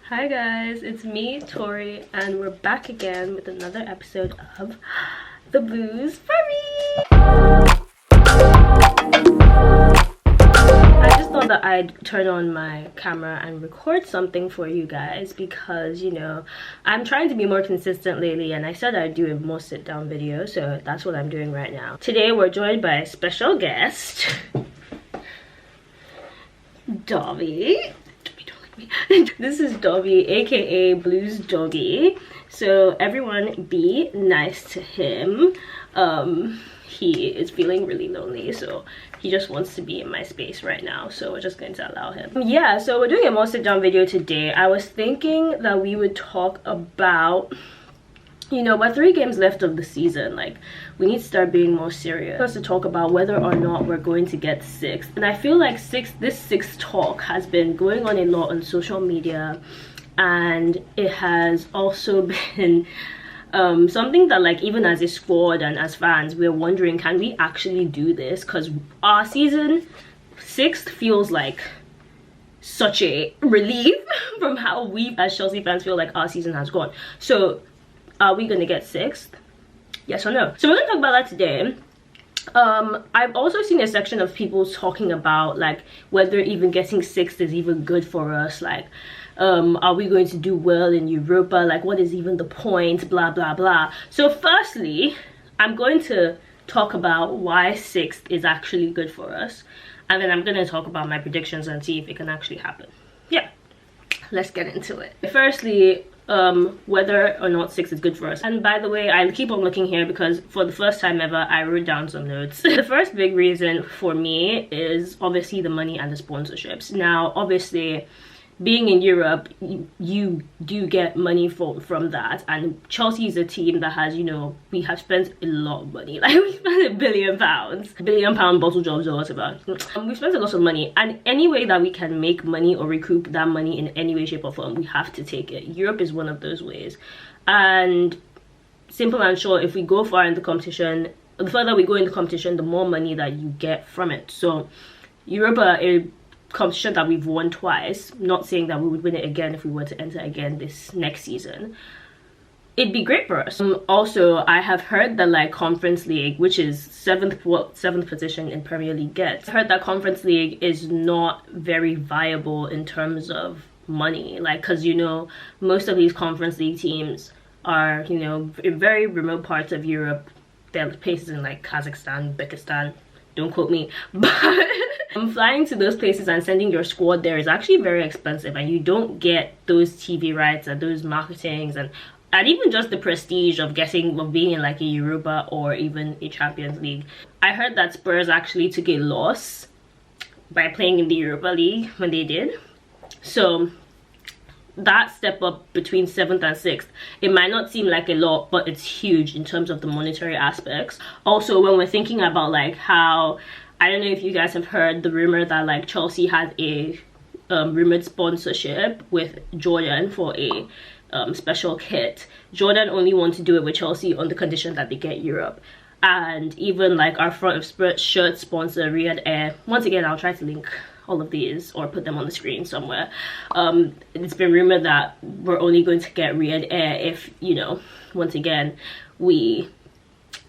Hi guys, it's me, Tori, and we're back again with another episode of The Blues for Me. I just thought that I'd turn on my camera and record something for you guys because, you know, I'm trying to be more consistent lately, and I said I'd do a more sit-down video, so that's what I'm doing right now. Today we're joined by a special guest, Dobby. This is Dobby, aka Blues Doggy. So everyone be nice to him. He is feeling really lonely, so he just wants to be in my space right now, so we're just going to allow him. Yeah, so we're doing a more sit down video today. I was thinking that we would talk about, you know, we're 3 games left of the season. Like, we need to start being more serious. Us to talk about whether or not we're going to get 6th. And I feel like this 6th talk has been going on a lot on social media, and it has also been something that, like, even as a squad and as fans, we're wondering, can we actually do this? Because our season 6th feels like such a relief from how we as Chelsea fans feel like our season has gone. So are we gonna get 6th? Yes or no? So we're gonna talk about that today. I've also seen a section of people talking about, like, whether even getting 6th is even good for us. Like, are we going to do well in Europa? Like, what is even the point? Blah blah blah. So firstly, I'm going to talk about why 6th is actually good for us, and then I'm gonna talk about my predictions and see if it can actually happen. Yeah, let's get into it. Firstly, whether or not 6 is good for us. And by the way, I keep on looking here because for the first time ever I wrote down some notes. The first big reason for me is obviously the money and the sponsorships. Now obviously, being in Europe, you do get money from that, and Chelsea is a team that has, you know, we have spent a lot of money. Like, we spent £1 billion, £1 billion bottle jobs or whatever. We spent a lot of money, and any way that we can make money or recoup that money in any way, shape or form, we have to take it. Europe is one of those ways, and simple and short, if we go far in the competition, the further we go in the competition, the more money that you get from it. So Europa, a competition that we've won twice, not saying that we would win it again if we were to enter again this next season, it'd be great for us. Also, I have heard that, like, Conference League, which is seventh position in Premier League gets, I heard that Conference League is not very viable in terms of money, like, because, you know, most of these Conference League teams are, you know, in very remote parts of Europe. There are places in, like, Kazakhstan, Uzbekistan, don't quote me, but flying to those places and sending your squad there is actually very expensive, and you don't get those TV rights and those marketings and even just the prestige of being in, like, a Europa or even a Champions League. I heard that Spurs actually took a loss by playing in the Europa League when they did. So that step up between 7th and 6th, it might not seem like a lot, but it's huge in terms of the monetary aspects. Also, when we're thinking about, like, how, I don't know if you guys have heard the rumor that, like, Chelsea has a rumored sponsorship with Jordan for a special kit. Jordan only wants to do it with Chelsea on the condition that they get Europe. And even, like, our front of shirt sponsor, Riyadh Air, once again, I'll try to link all of these or put them on the screen somewhere. It's been rumored that we're only going to get Riyadh Air if, you know, once again, we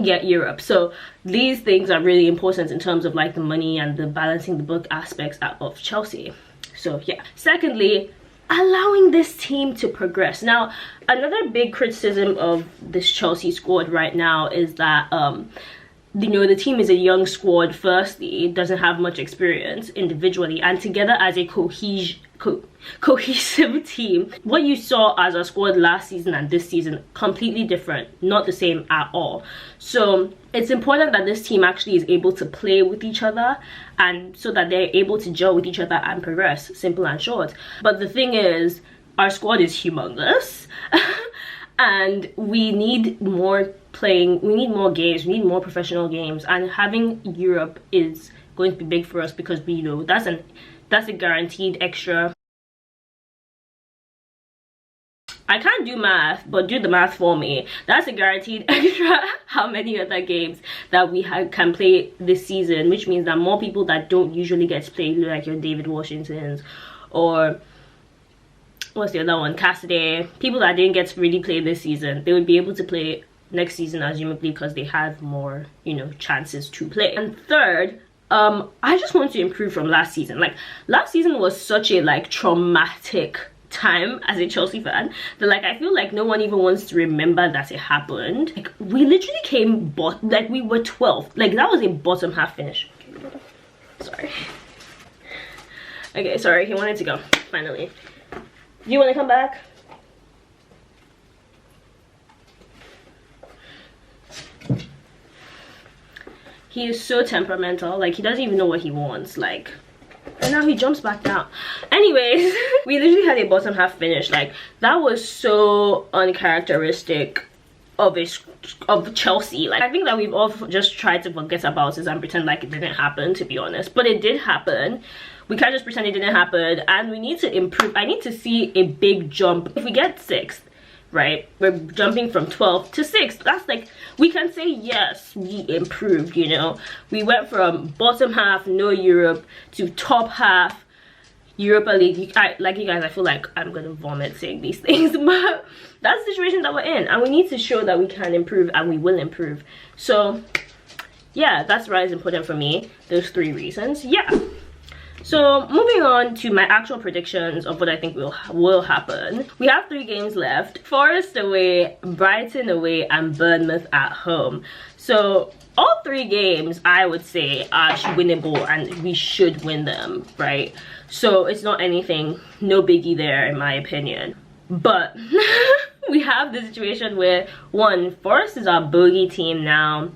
get Europe. So these things are really important in terms of, like, the money and the balancing the book aspects of Chelsea. So yeah. Secondly, allowing this team to progress. Now, another big criticism of this Chelsea squad right now is that you know, the team is a young squad. Firstly, it doesn't have much experience individually, and together as a cohesive team, what you saw as a squad last season and this season, completely different, not the same at all. So it's important that this team actually is able to play with each other, and so that they're able to gel with each other and progress, simple and short. But the thing is, our squad is humongous and we need more we need more games, we need more professional games, and having Europe is going to be big for us because we know that's a guaranteed extra. I can't do math, but do the math for me. That's a guaranteed extra how many other games that we can play this season, which means that more people that don't usually get to play, like your David Washingtons or what's the other one, Cassidy, people that didn't get to really play this season, they would be able to play next season, assumably, because they have more, you know, chances to play. And third, I just want to improve from last season. Like, last season was such a like traumatic time as a Chelsea fan that like I feel like no one even wants to remember that it happened. Like, we literally came like we were 12th. Like, that was a bottom half finish. Sorry. Okay, sorry, he wanted to go finally. Do you want to come back? He is so temperamental. Like, he doesn't even know what he wants. Like, and now he jumps back down. Anyways, we literally had a bottom half finish. Like, that was so uncharacteristic of Chelsea. Like, I think that we've all just tried to forget about it and pretend like it didn't happen, to be honest. But it did happen. We can't just pretend it didn't happen, and we need to improve. I need to see a big jump. If we get 6th, right, we're jumping from 12th to 6th. That's like, we can say yes, we improved, you know. We went from bottom half, no Europe, to top half, Europa League. Like, you guys, I feel like I'm gonna vomit saying these things, but that's the situation that we're in, and we need to show that we can improve, and we will improve. So yeah, that's why it's important for me, those 3 reasons. Yeah. So moving on to my actual predictions of what I think will happen. We have 3 games left: Forest away, Brighton away, and Bournemouth at home. So all 3 games I would say are winnable, and we should win them, right? So it's not anything, no biggie there in my opinion. But we have the situation where, one, Forest is our bogey team now.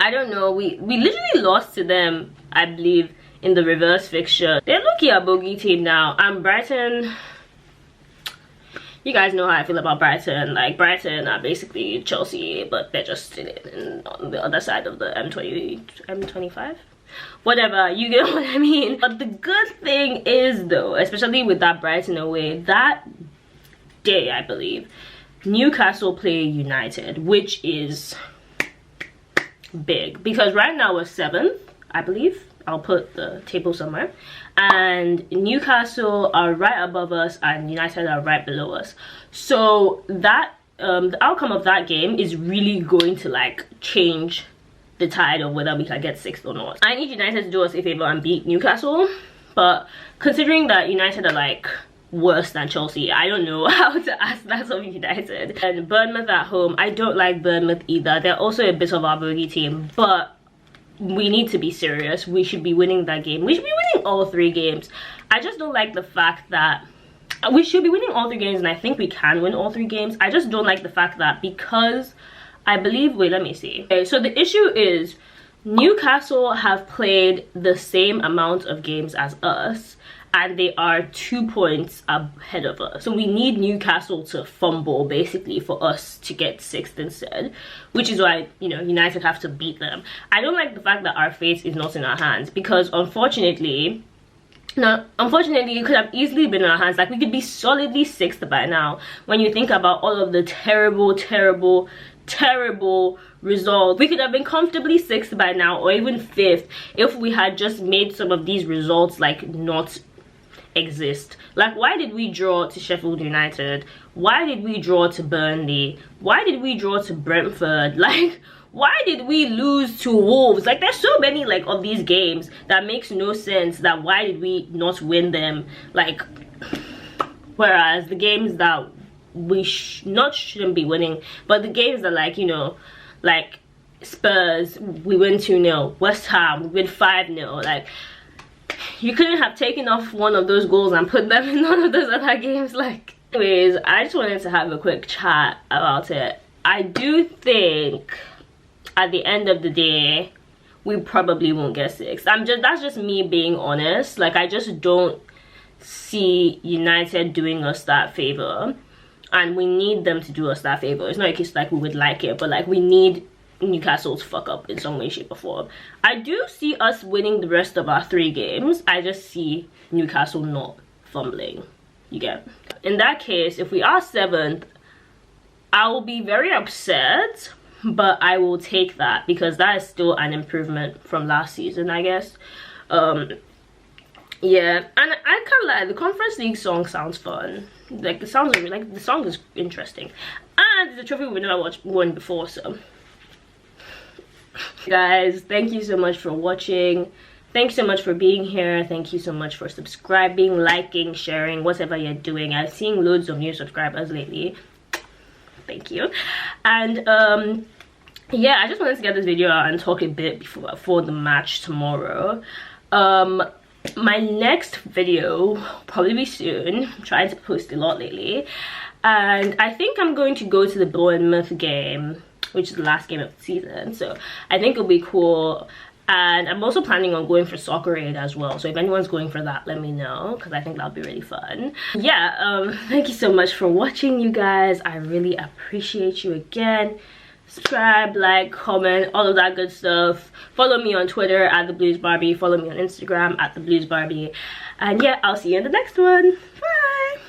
I don't know, we literally lost to them, I believe, in the reverse fixture. They're looking at bogey team now, and Brighton, you guys know how I feel about Brighton. Like, Brighton are basically Chelsea, but they're just sitting on the other side of the M25, whatever, you get what I mean. But the good thing is, though, especially with that Brighton away, that day I believe Newcastle play United, which is big, because right now we're 7th, I believe. I'll put the table somewhere, and Newcastle are right above us and United are right below us. So that the outcome of that game is really going to like change the tide of whether we can get 6th or not. I need United to do us a favor and beat Newcastle, but considering that United are like worse than Chelsea, I don't know how to ask that of United. And Bournemouth at home, I don't like Bournemouth either. They're also a bit of our bogey team, but we need to be serious. We should be winning that game. We should be winning all 3 games. I just don't like the fact that we should be winning all 3 games, and I think we can win all 3 games. I just don't like the fact that, because I believe, wait, let me see. Okay, so the issue is Newcastle have played the same amount of games as us, and they are 2 points ahead of us. So we need Newcastle to fumble basically for us to get 6th instead, which is why, you know, United have to beat them. I don't like the fact that our fate is not in our hands, because unfortunately it could have easily been in our hands. Like, we could be solidly 6th by now when you think about all of the terrible results. We could have been comfortably 6th by now, or even 5th, if we had just made some of these results like not exist. Like, why did we draw to Sheffield United? Why did we draw to Burnley? Why did we draw to Brentford? Like, why did we lose to Wolves? Like, there's so many like of these games that makes no sense. That why did we not win them? Like, whereas the games that we shouldn't be winning, but the games that, like, you know, like Spurs, we win 2-0. West Ham, we win 5-0. Like, you couldn't have taken off one of those goals and put them in one of those other games. Like, anyways, I just wanted to have a quick chat about it. I do think at the end of the day we probably won't get 6th. That's just me being honest. Like, I just don't see United doing us that favor, and we need them to do us that favor. It's not like it's like we would like it, but like, we need Newcastle to fuck up in some way, shape or form. I do see us winning the rest of our 3 games. I just see Newcastle not fumbling, you get. In that case, if we are 7th, I will be very upset, but I will take that, because that is still an improvement from last season, I guess. Yeah, and I kind of like the Conference League song. Sounds fun. Like the sounds are like the song is interesting, and the trophy we never won before. So, guys, thank you so much for watching. Thanks so much for being here. Thank you so much for subscribing, liking, sharing, whatever you're doing. I'm seeing loads of new subscribers lately. Thank you. And yeah, I just wanted to get this video out and talk a bit before the match tomorrow. My next video will probably be soon. I'm trying to post a lot lately, and I think I'm going to go to the Bournemouth game, which is the last game of the season, so I think it'll be cool. And I'm also planning on going for Soccer Aid as well, so if anyone's going for that, let me know, because I think that'll be really fun. Yeah, thank you so much for watching, you guys. I really appreciate you again. Subscribe, like, comment, all of that good stuff. Follow me on Twitter at The Blues Barbie. Follow me on Instagram at The Blues Barbie. And yeah, I'll see you in the next one. Bye!